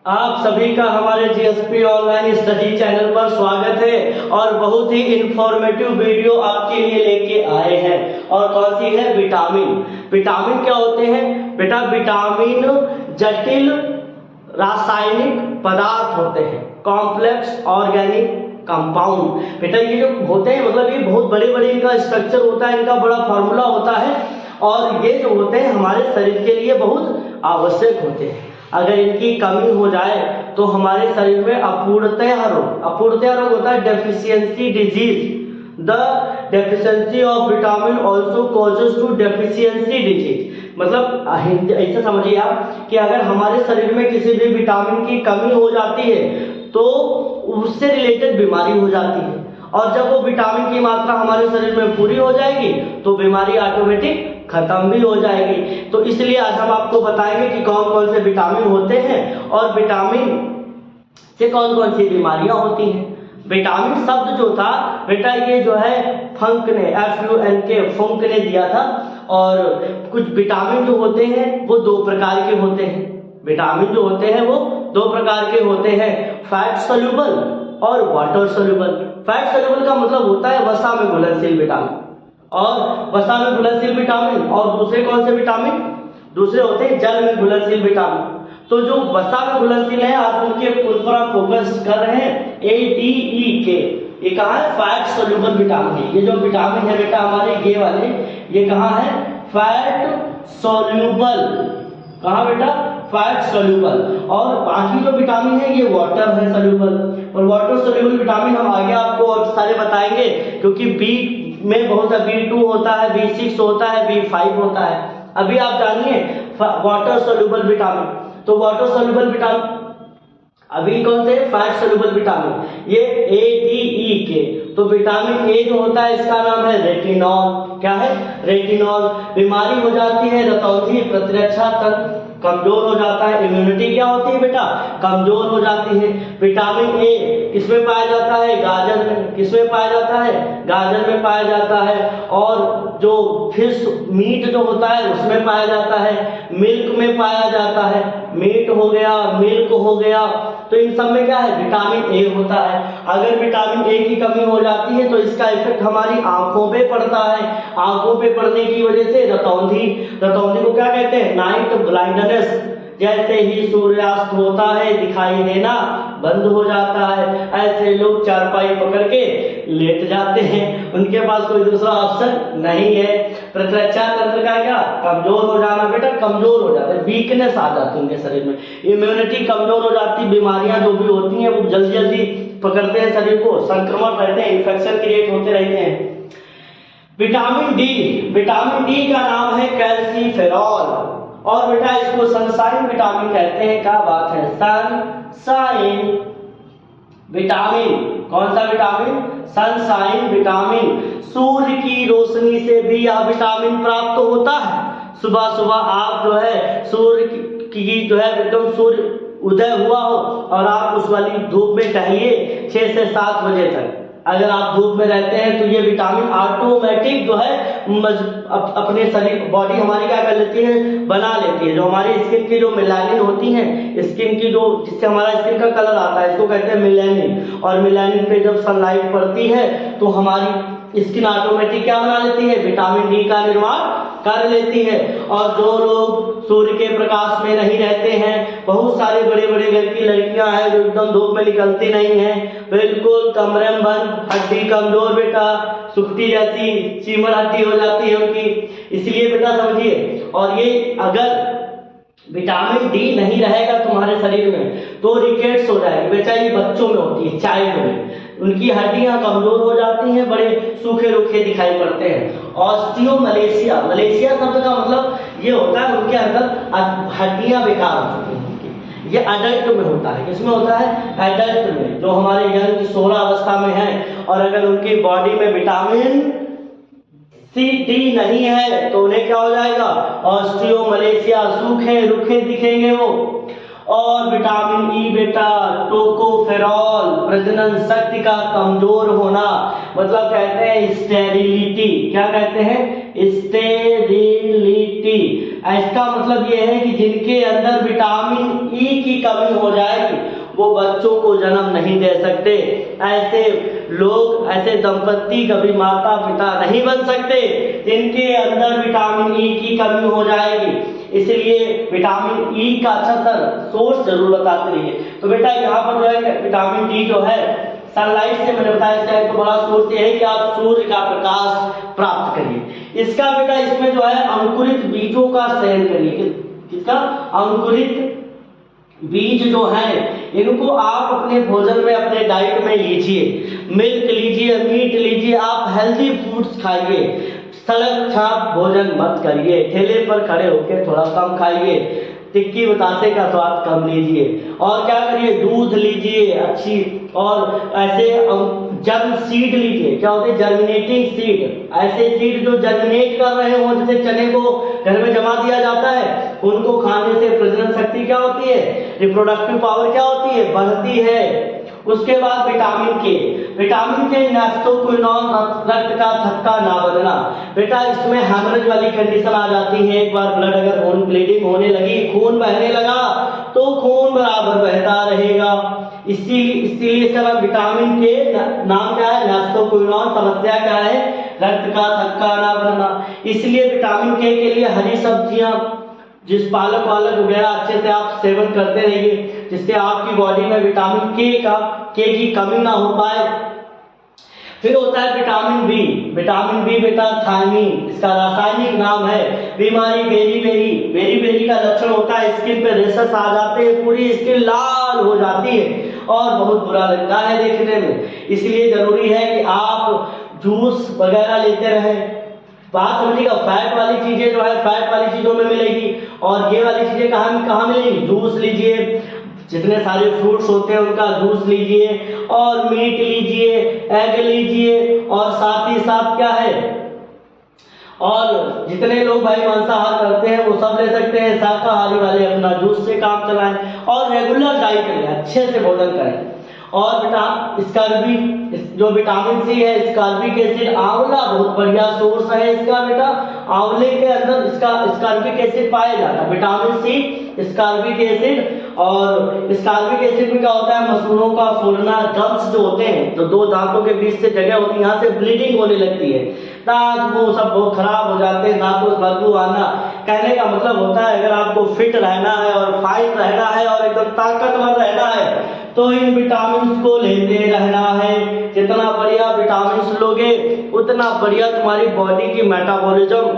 आप सभी का हमारे जीएसपी ऑनलाइन स्टडी चैनल पर स्वागत है और बहुत ही इंफॉर्मेटिव वीडियो आपके लिए लेके आए हैं। और कौन सी है? विटामिन। विटामिन क्या होते हैं बेटा? विटामिन जटिल रासायनिक पदार्थ होते हैं, कॉम्प्लेक्स ऑर्गेनिक कंपाउंड। बेटा ये जो होते हैं मतलब ये बहुत बड़े बड़े इनका स्ट्रक्चर होता है, इनका बड़ा फॉर्मूला होता है और ये जो होते हैं हमारे शरीर के लिए बहुत आवश्यक होते हैं। अगर इनकी कमी हो जाए तो हमारे शरीर में अपूर्णतया रोग होता है, deficiency disease. The deficiency of vitamin also causes to deficiency disease. मतलब ऐसा समझिए आप कि अगर हमारे शरीर में किसी भी विटामिन की कमी हो जाती है तो उससे रिलेटेड बीमारी हो जाती है, और जब वो विटामिन की मात्रा हमारे शरीर में पूरी हो जाएगी तो बीमारी ऑटोमेटिक खत्म भी हो जाएगी। तो इसलिए आज हम आपको बताएंगे कि कौन कौन से विटामिन होते हैं और विटामिन से कौन कौन सी बीमारियां होती हैं। विटामिन शब्द जो था बेटा ये जो है फंक ने फंक ने दिया था। और कुछ विटामिन जो होते हैं वो दो प्रकार के होते हैं। विटामिन जो होते हैं वो दो प्रकार के होते हैं, फैट सोल्यूबल और वाटर सोल्यूबल। फैट सोल्यूबल का मतलब होता है वसा में घुलनशील विटामिन, और वसा में घुलनशील विटामिन। और दूसरे कौन से विटामिन? दूसरे होते हैं जल में घुलनशील विटामिन। तो जो वसा में घुलनशील है आप उनके ऊपर आप फोकस कर रहे हैं, ADE ये कहा है? Fat soluble vitamin. ये जो विटामिन है बेटा हमारे ये वाले, ये कहाँ है? Fat soluble. कहाँ बेटा? Fat soluble. और बाकी जो विटामिन है ये वाटर है सोल्यूबल। और वाटर सोल्यूबल विटामिन हम आगे आपको और सारे बताएंगे, क्योंकि बी में बहुत सा B2 होता है, B6 होता है, B5 होता है। अभी आप जानिए वाटर सोल्यूबल विटामिन। तो वाटर सोल्यूबल विटामिन अभी कौन से? फैट सोल्यूबल विटामिन, ये ADE। तो विटामिन ए जो होता है इसका नाम है रेटिनॉल। क्या है? रेटिनॉल। बीमारी हो जाती है रतौंधी, प्रतिरक्षा तंत्र कमजोर हो जाता है, इम्यूनिटी क्या होती है बेटा? कमजोर हो जाती है। विटामिन ए किसमें पाया जाता है? गाजर में। किसमें पाया जाता है? गाजर में पाया जाता है। और जो फिश मीट जो होता है उसमें पाया जाता है, मिल्क में पाया जाता है। मीट हो गया, मिल्क हो गया, तो इन सब में क्या है? विटामिन ए होता है। अगर विटामिन ए की कमी हो जाती है तो इसका इफेक्ट हमारी आंखों पे पड़ता है। आंखों पे पड़ने की वजह से रतौंधी को क्या कहते हैं? Night blindness. जैसे ही सूर्यास्त होता है दिखाई देना बंद हो जाता है। ऐसे लोग चारपाई पकड़ के लेट जाते हैं, उनके पास कोई दूसरा ऑप्शन नहीं है। प्रतिरक्षा तंत्र का क्या? कमजोर हो जाना बेटा, कमजोर हो जाता है, वीकनेस आ जाती है उनके शरीर में, इम्यूनिटी कमजोर हो जाती है। बीमारियां जो भी होती हैं वो जल्दी जल्दी पकड़ते हैं शरीर को, संक्रमण रहते हैं, इन्फेक्शन क्रिएट होते रहते हैं। विटामिन डी का नाम है कैल्सीफेरॉल, और बेटा इसको सनशाइन विटामिन कहते हैं। क्या बात है? Sunshine vitamin. कौन सा विटामिन? Sunshine vitamin. सूर्य की रोशनी से भी यह विटामिन प्राप्त होता है। सुबह सुबह आप जो है सूर्य की जो है एकदम सूर्य उदय हुआ हो और आप उस वाली धूप में टहलिए 6 से 7 बजे तक। अगर आप धूप में रहते हैं तो ये विटामिन ऑटोमेटिक जो है अपने शरीर बॉडी हमारी क्या कर लेती है? बना लेती है। जो हमारी स्किन की जो मेलानिन होती है, स्किन की जो जिससे हमारा स्किन का कलर आता है, इसको कहते हैं मेलानिन। और मेलानिन पे जब सनलाइट पड़ती है तो हमारी स्किन ऑटोमेटिक क्या बना लेती है? विटामिन डी का निर्माण कर लेती है। और जो लोग सूर्य के प्रकाश में नहीं रहते हैं, बहुत सारे बड़े बड़े घर की लड़कियां हैं जो एकदम धूप में निकलती नहीं है, बिल्कुल कमरे में बंद, हड्डी कमजोर बेटा, सुखती जैसी चीमड़ हड्डी हो जाती है उनकी। इसलिए बेटा समझिए, और ये अगर विटामिन डी नहीं रहेगा तुम्हारे शरीर में तो रिकेट्स हो जाएगी बेटा। ये बच्चों में होती है, चाइल्ड में, उनकी हड्डियां कमजोर हो जाती हैं, बड़े सूखे रूखे दिखाई पड़ते हैं। ऑस्टियोमलेशिया, मलेशिया शब्द का मतलब ये होता है उनके अंदर हड्डियां बेकार हो चुकी हैं। ये अडल्ट में होता है। किसमें होता है? एडल्ट में, जो हमारे यंग 16 अवस्था में है। और अगर उनकी बॉडी में विटामिन डी नहीं है तो उन्हें क्या हो जाएगा? ऑस्टियोमलेशिया, सूखे रूखे दिखेंगे वो। और विटामिन ई बेटा टोकोफेरॉल, प्रजनन शक्ति का कमजोर होना, मतलब कहते हैं स्टेरिलिटी। क्या कहते हैं? स्टेरिलिटी। इसका मतलब ये है कि जिनके अंदर विटामिन ई की कमी हो जाएगी वो बच्चों को जन्म नहीं दे सकते। ऐसे लोग, ऐसे दंपति कभी माता पिता नहीं बन सकते जिनके अंदर विटामिन ई की कमी हो जाएगी। इसलिए विटामिन ई का अच्छा सर सोर्स जरूर बताते रहिए। तो बेटा यहाँ पर जो है विटामिन डी जो है सनलाइट से, मैंने बताया इसका एक तो बड़ा सोर्स ये है कि आप सूर्य का प्रकाश प्राप्त करिए। इसका बेटा इसमें जो है अंकुरित बीजों का सेवन करिए। किसका? अंकुरित बीज जो है इनको आप अपने भोजन में, अपने डाइट में लीजिए। मिल्क लीजिए, मीट लीजिए, आप हेल्दी फूड्स खाइए। सड़क छाप भोजन मत करिए, ठेले पर खड़े होकर थोड़ा कम खाइए, टिक्की बतासे का स्वाद कम लीजिए। और क्या करिए? दूध लीजिए अच्छी, और ऐसे जर्म सीड लीजिए। क्या होते हैं? Germinating seed. ऐसे सीड जो जर्मिनेट कर रहे हो, जैसे चने को घर में जमा दिया जाता है, उनको खाने से प्रजनन शक्ति क्या होती है, रिप्रोडक्टिव पावर क्या होती है, बढ़ती है। उसके बाद विटामिन के, विटामिन के नेस्टोक्विनोन, रक्त का थक्का ना बनना। बेटा इसमें हेमरेज वाली कंडीशन आ जाती है। एक बार ब्लड अगर ब्लीडिंग होने लगी, खून बहने लगा, तो खून बराबर बहता रहेगा। इसीलिए इसका नाम विटामिन के नाम क्या है? नेस्टोक्विनोन। समस्या क्या है? रक्त का थक्का ना बनना। इसलिए विटामिन के लिए हरी सब्जियां, जिस पालक वालक वगैरह अच्छे से आप सेवन करते रहिए, जिससे आपकी बॉडी में विटामिन के की कमी ना हो पाए। फिर होता है विटामिन बी। विटामिन बी बेटा थायमीन, इसका रासायनिक नाम है। बीमारी बेरी का लक्षण होता है स्किन पे रेशेस आ जाते हैं, पूरी स्किन लाल हो जाती है और बहुत बुरा लगता है देखने में। इसलिए जरूरी है कि आप जूस वगैरह लेते रहें। बात समझिएगा, फैट वाली चीजें जो है फैट वाली चीजों में मिलेगी, और ये वाली चीजें कहाँ मिलेगी? जूस लीजिए, जितने सारे फ्रूट्स होते हैं उनका जूस लीजिए, और मीट लीजिए, एग लीजिए, और साथ ही साथ क्या है, और जितने लोग भाई मांसाहार करते हैं वो सब ले सकते हैं। शाकाहारी वाले अपना जूस से काम चलाएं और रेगुलर डाइट लें, अच्छे से भोजन करें। और बेटा जो विटामिन सी है, स्कार्बिक एसिड, आंवला बहुत बढ़िया सोर्स है इसका। बेटा आंवले के अंदर इसका स्कार्बिक एसिड पाया जाता है, विटामिन सी, स्कार्बिक एसिड। और स्कार्बिक एसिड में क्या होता है? मसूड़ों का फूलना, गम्स जो होते हैं, तो दो दांतों के बीच से जगह होती है, यहाँ से ब्लीडिंग होने लगती है, दांत वो सब बहुत खराब हो जाते हैं, दांतों से बदबू आना। कहने का मतलब होता है अगर आपको फिट रहना है और फाइट रहना है और एकदम ताकतवर रहना है तो इन विटामिन को लेते रहना है। जितना बढ़िया विटामिन लोगे उतना बढ़िया तुम्हारी बॉडी की मेटाबॉलिज्म